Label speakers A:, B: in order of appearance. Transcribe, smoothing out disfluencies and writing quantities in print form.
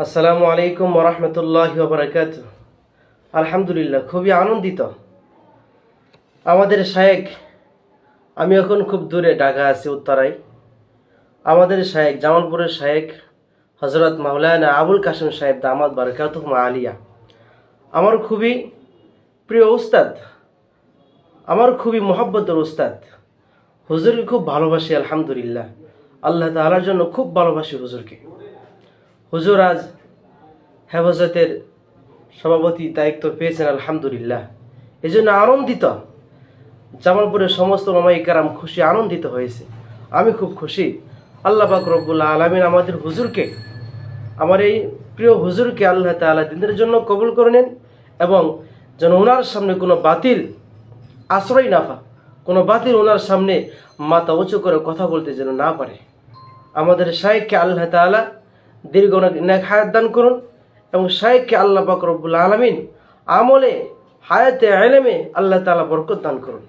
A: আসসালামু আলাইকুম ওরহমতুল্লাহি ওয়া বারাকাতুহু। আলহামদুলিল্লাহ, খুবই আনন্দিত। আমাদের শায়েখ, আমি এখন খুব দূরে ঢাকা আছি উত্তরায়। আমাদের শায়েখ, জামালপুরের শায়েখ হজরত মাওলানা আবুল কাসেম সাহেব দামাত বারাকাতুহুম আলিয়া আমার খুবই প্রিয় উস্তাদ, আমার খুবই মহব্বতের উস্তাদ। হুজুরকে খুব ভালোবাসি আলহামদুলিল্লাহ। আল্লাহ তাআলার জন্য খুব ভালোবাসি হুজুরকে। হুজুর আজ হেফাজতের সভাপতি দায়িত্ব পেয়েছেন আলহামদুলিল্লাহ, এই জন্য আনন্দিত। জামালপুরের সমস্ত ওলামায়ে কেরাম খুশি, আনন্দিত হয়েছে। আমি খুব খুশি। আল্লাহ পাক রব্বুল আলামিন আমাদের হুজুরকে, আমার এই প্রিয় হুজুরকে আল্লাহ তাআলা দিনের জন্য কবুল করে নেন, এবং যেন ওনার সামনে কোনো বাতিল আশ্রয় না পায়, কোনো বাতিল ওনার সামনে মাথা উঁচু করে কথা বলতে যেন না পারে। আমাদের শায়েখকে আল্লাহ তাআলা দীর্ঘ নেক হায়াত দান করুন, এবং শায়েখকে আল্লাহ পাক রব্বুল আলামিন আমলে হায়াতে ইলমে আল্লাহ তাআলা বরকত দান করুন।